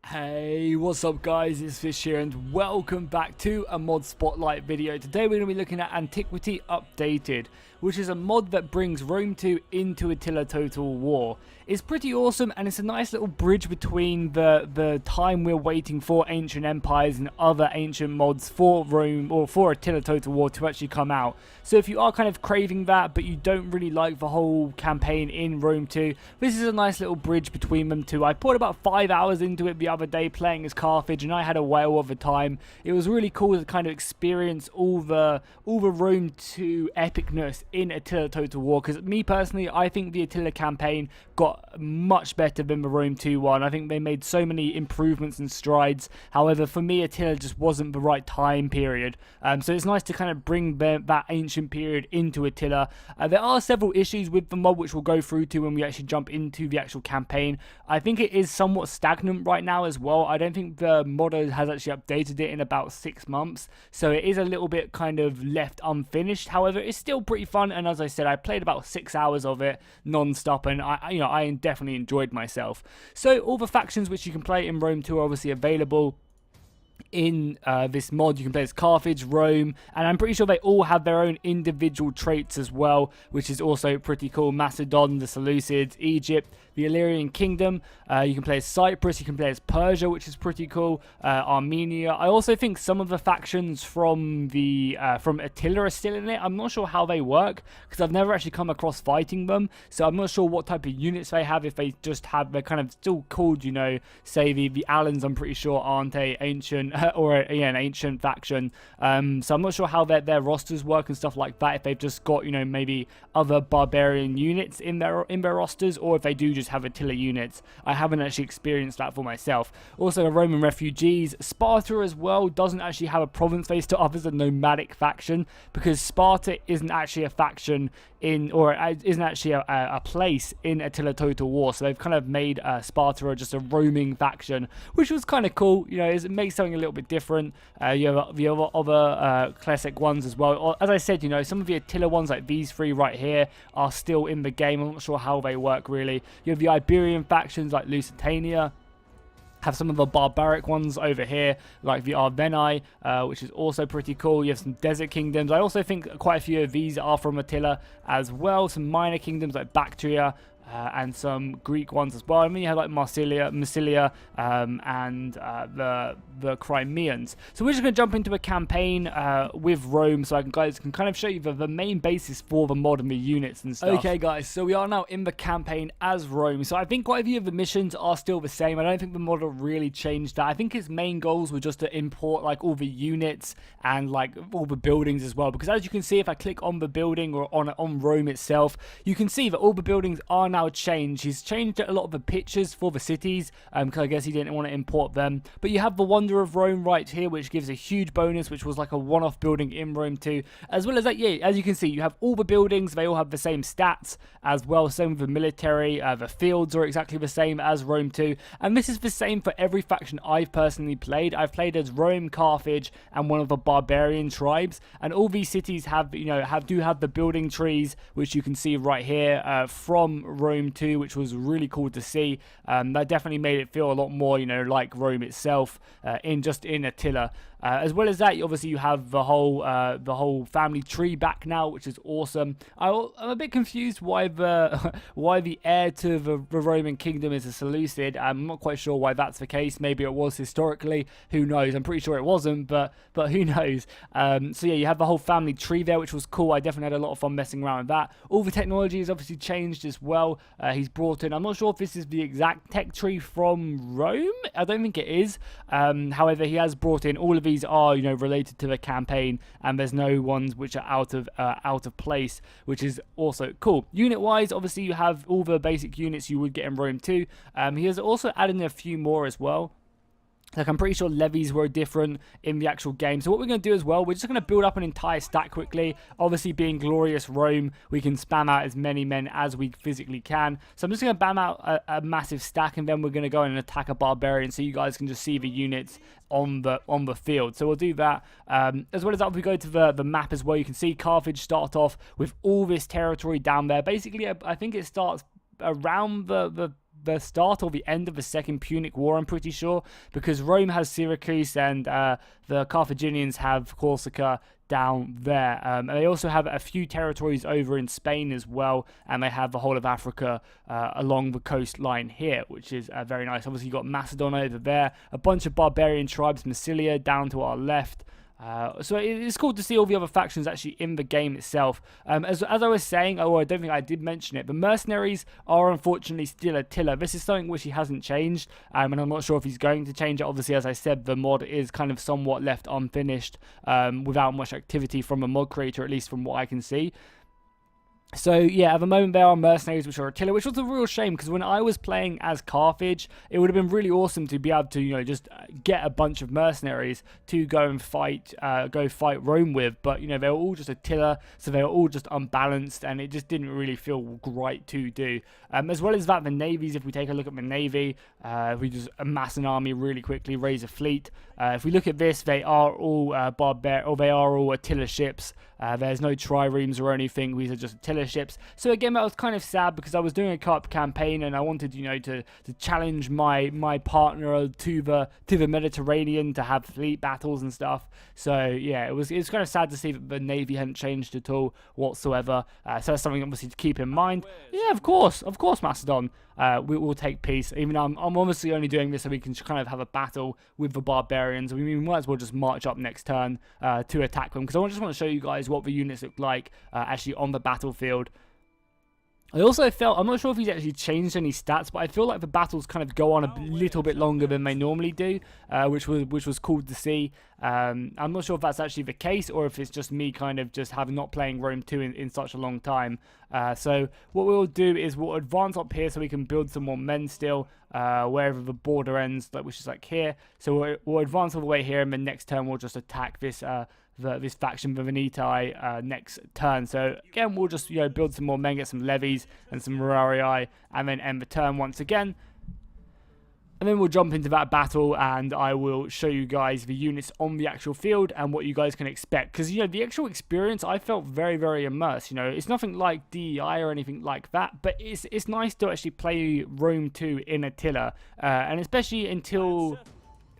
Hey, what's up guys, it's Fish here and welcome back to a mod spotlight video. Today we're going to be looking at Antiquity Updated, which is a mod that brings Rome 2 into Attila Total War. It's pretty awesome and it's a nice little bridge between the time we're waiting for ancient empires and other ancient mods for Rome or for Attila Total War to actually come out. So if you are kind of craving that but you don't really like the whole campaign in Rome 2, this is a nice little bridge between them two. I put about 5 hours into it the other day playing as Carthage and I had a whale of a time. It was really cool to kind of experience all the Rome 2 epicness in Attila Total War, because me personally, I think the Attila campaign got much better than the Rome 2 one. I think they made so many improvements and strides. However, for me, Attila just wasn't the right time period. So it's nice to kind of bring that ancient period into Attila. There are several issues with the mod which we'll go through to when we actually jump into the actual campaign. I think it is somewhat stagnant right now as well. I don't think the modder has actually updated it in about 6 months, so it is a little bit kind of left unfinished. However, it's still pretty fun, and as I said, I played about 6 hours of it non-stop, and I definitely enjoyed myself. So all the factions which you can play in Rome 2 are obviously available in this mod. You can play as Carthage, Rome, and I'm pretty sure they all have their own individual traits as well, which is also pretty cool. Macedon, the Seleucids, Egypt, the Illyrian kingdom. You can play as Cyprus, you can play as Persia, which is pretty cool. Armenia. I also think some of the factions from Attila are still in it. I'm not sure how they work because I've never actually come across fighting them, so I'm not sure what type of units they have. If they just have, they're kind of still called, you know, say the Alans, I'm pretty sure aren't a ancient an ancient faction. So I'm not sure how their rosters work and stuff like that. If they've just got, you know, maybe other barbarian units in their rosters, or if they do just have Attila units. I haven't actually experienced that for myself. Also, the Roman refugees. Sparta as well doesn't actually have a province. They still up as a nomadic faction because Sparta isn't actually a faction isn't actually a place in Attila Total War. So they've kind of made Sparta just a roaming faction, which was kind of cool. You know, it makes something a little bit different. You have the other classic ones as well. As I said, you know, some of the Attila ones like these three right here are still in the game. I'm not sure how they work really. You have the Iberian factions like Lusitania. Have some of the barbaric ones over here, like the Arverni, which is also pretty cool. You have some desert kingdoms. I also think quite a few of these are from Attila as well. Some minor kingdoms like Bactria, and some Greek ones as well. I mean, you have like Massilia, and the Crimeans. So we're just going to jump into a campaign with Rome, so guys can kind of show you the main basis for the mod and the units and stuff. Okay, guys, so we are now in the campaign as Rome. So I think quite a few of the missions are still the same. I don't think the model really changed that. I think its main goals were just to import like all the units and like all the buildings as well. Because as you can see, if I click on the building or on Rome itself, you can see that all the buildings are now changed. He's changed a lot of the pictures for the cities because I guess he didn't want to import them. But you have the Wonder of Rome right here, which gives a huge bonus, which was like a one-off building in Rome 2. As well as that, yeah, as you can see, you have all the buildings. They all have the same stats as well. Same with the military. The fields are exactly the same as Rome 2. And this is the same for every faction I've personally played. I've played as Rome, Carthage, and one of the barbarian tribes. And all these cities have, you know, do have the building trees, which you can see right here from Rome 2, which was really cool to see. That definitely made it feel a lot more, you know, like Rome itself in Attila. As well as that, obviously you have the whole family tree back now, which is awesome. I'm a bit confused why the heir to the Roman kingdom is a Seleucid. I'm not quite sure why that's the case. Maybe it was historically. Who knows? I'm pretty sure it wasn't, but who knows? So yeah, you have the whole family tree there, which was cool. I definitely had a lot of fun messing around with that. All the technology has obviously changed as well. He's brought in, I'm not sure if this is the exact tech tree from Rome. I don't think it is. However, he has brought in all of these are, you know, related to the campaign, and there's no ones which are out of place, which is also cool. Unit wise, obviously you have all the basic units you would get in Rome 2. He has also added in a few more as well. Like, I'm pretty sure levies were different in the actual game. So what we're going to do as well, we're just going to build up an entire stack quickly. Obviously, being glorious Rome, we can spam out as many men as we physically can. So I'm just going to bam out a massive stack, and then we're going to go and attack a barbarian so you guys can just see the units on the field. So we'll do that. As well as that, if we go to the map as well, you can see Carthage start off with all this territory down there. Basically, I think it starts around the the start or the end of the Second Punic War, I'm pretty sure, because Rome has Syracuse and the Carthaginians have Corsica down there. And they also have a few territories over in Spain as well, and they have the whole of Africa along the coastline here, which is very nice. Obviously, you've got Macedon over there, a bunch of barbarian tribes, Massilia down to our left. So it's cool to see all the other factions actually in the game itself. As I was saying, I don't think I did mention it, the mercenaries are unfortunately still Attila. This is something which he hasn't changed, and I'm not sure if he's going to change it. Obviously, as I said, the mod is kind of somewhat left unfinished without much activity from the mod creator, at least from what I can see. So yeah, at the moment there are mercenaries which are Attila, which was a real shame, because when I was playing as Carthage, it would have been really awesome to be able to, you know, just get a bunch of mercenaries to go and fight Rome with. But you know, they were all just Attila, so they were all just unbalanced, and it just didn't really feel right to do. As well as that, the navies. If we take a look at the navy, if we just amass an army really quickly, raise a fleet. If we look at this, they are all they are all Attila ships. There's no triremes or anything. These are just Attila ships. So again, that was kind of sad, because I was doing a co-op campaign and I wanted, you know, to challenge my partner to the Mediterranean to have fleet battles and stuff. So yeah, it was kind of sad to see that the navy hadn't changed at all whatsoever. So that's something obviously to keep in mind. Yeah, of course, Macedon. We will take peace. Even though I'm obviously only doing this so we can kind of have a battle with the barbarians. We might as well just march up next turn to attack them, because I just want to show you guys what the units look like actually on the battlefield. I also felt, I'm not sure if he's actually changed any stats, but I feel like the battles kind of go on a little bit longer than they normally do, which was cool to see. I'm not sure if that's actually the case, or if it's just me kind of just not playing Rome 2 in such a long time. So what we'll do is we'll advance up here so we can build some more men still, wherever the border ends, which is like here. So we'll advance all the way here, and then next turn we'll just attack this this faction, the Veneti, next turn. So again, we'll just, you know, build some more men, get some levies and some murarii, and then end the turn once again. And then we'll jump into that battle, and I will show you guys the units on the actual field and what you guys can expect. Because, you know, the actual experience, I felt very, very immersed. You know, it's nothing like DEI or anything like that, but it's nice to actually play Rome 2 in Attila, and especially until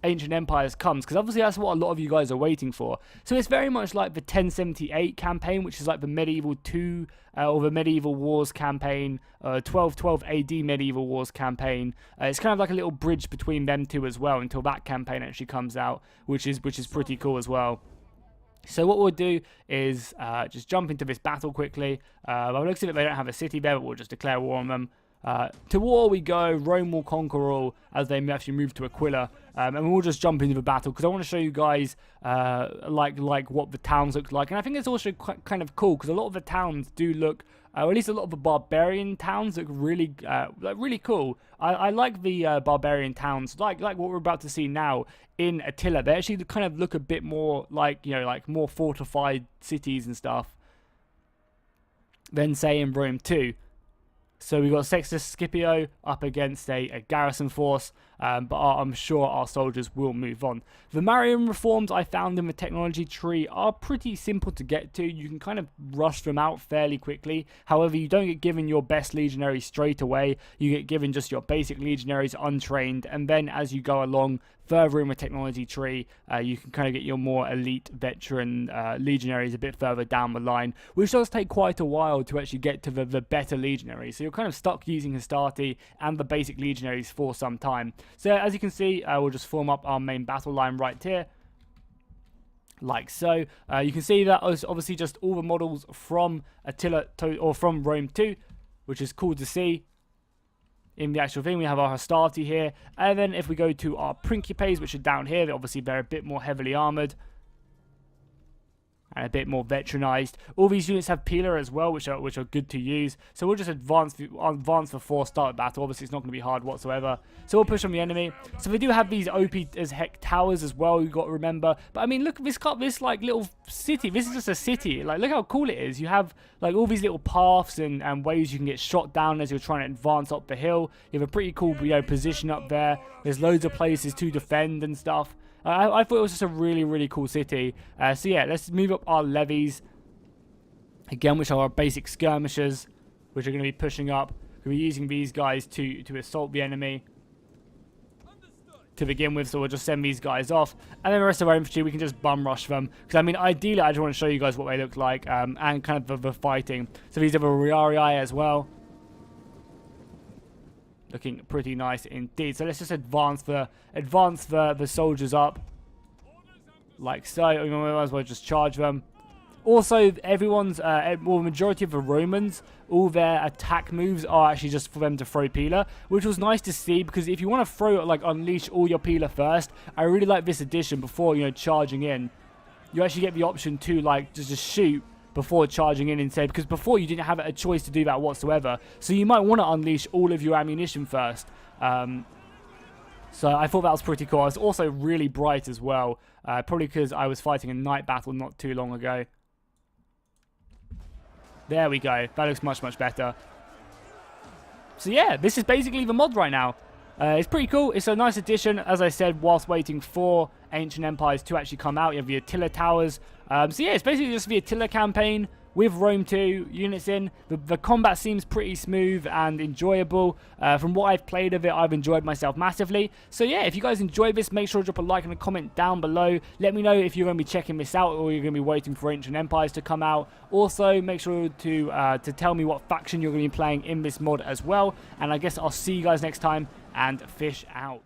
Ancient Empires comes, because obviously that's what a lot of you guys are waiting for. So it's very much like the 1078 campaign, which is like the medieval 2 or the medieval wars campaign, 1212 AD medieval wars campaign. It's kind of like a little bridge between them two as well until that campaign actually comes out, which is pretty cool as well. So what we'll do is just jump into this battle quickly. By the looks of it, they don't have a city there, but we'll just declare war on them. To war we go. Rome will conquer all, as they actually move to Aquila, and we'll just jump into the battle, because I want to show you guys like what the towns look like. And I think it's also quite kind of cool, because a lot of the towns do look, or at least a lot of the barbarian towns look really really cool. I like the barbarian towns, like what we're about to see now in Attila. They actually kind of look a bit more like, you know, like more fortified cities and stuff than say in Rome 2. So we've got Sextus Scipio up against a garrison force, but I'm sure our soldiers will move on. The Marian reforms I found in the technology tree are pretty simple to get to. You can kind of rush them out fairly quickly. However, you don't get given your best legionaries straight away. You get given just your basic legionaries untrained, and then as you go along further in the technology tree, you can kind of get your more elite veteran legionaries a bit further down the line, which does take quite a while to actually get to the better legionaries. So you're kind of stuck using Hastati and the basic legionaries for some time. So as you can see, we'll just form up our main battle line right here, like so. You can see that is obviously just all the models from Attila or from Rome 2, which is cool to see. In the actual thing, we have our Hastati here, and then if we go to our Principes, which are down here, obviously they're a bit more heavily armored and a bit more veteranized. All these units have Pila as well, which are good to use. So we'll just advance for 4 start battle. Obviously, it's not going to be hard whatsoever. So we'll push on the enemy. So we do have these OP as heck towers as well. You've got to remember. But I mean, look at this like little city. This is just a city. Like, look how cool it is. You have like all these little paths and ways you can get shot down as you're trying to advance up the hill. You have a pretty cool, you know, position up there. There's loads of places to defend and stuff. I thought it was just a really, really cool city. So yeah, let's move up our levies again, which are our basic skirmishers, which are going to be pushing up. We're using these guys to assault the enemy to begin with, so we'll just send these guys off, and then the rest of our infantry we can just bum rush them, because I mean ideally I just want to show you guys what they look like, and kind of the fighting. So these are the Riarii as well, looking pretty nice indeed. So let's just advance the soldiers up like so. We might as well just charge them. Also, everyone's, well, the majority of the Romans, all their attack moves are actually just for them to throw Pila, which was nice to see, because if you want to throw, like, unleash all your Pila first, I really like this addition before, you know, charging in. You actually get the option to, like, just shoot before charging in instead, because before you didn't have a choice to do that whatsoever. So you might want to unleash all of your ammunition first. So I thought that was pretty cool. I was also really bright as well, probably because I was fighting a night battle not too long ago. There we go. That looks much, much better. So yeah, this is basically the mod right now. It's pretty cool. It's a nice addition, as I said, whilst waiting for Ancient Empires to actually come out. You have the Attila Towers. So yeah, it's basically just the Attila campaign with Rome 2 units in. The combat seems pretty smooth and enjoyable. From what I've played of it, I've enjoyed myself massively. So yeah, if you guys enjoyed this, make sure to drop a like and a comment down below. Let me know if you're going to be checking this out or you're going to be waiting for Ancient Empires to come out. Also, make sure to tell me what faction you're going to be playing in this mod as well. And I guess I'll see you guys next time, and fish out.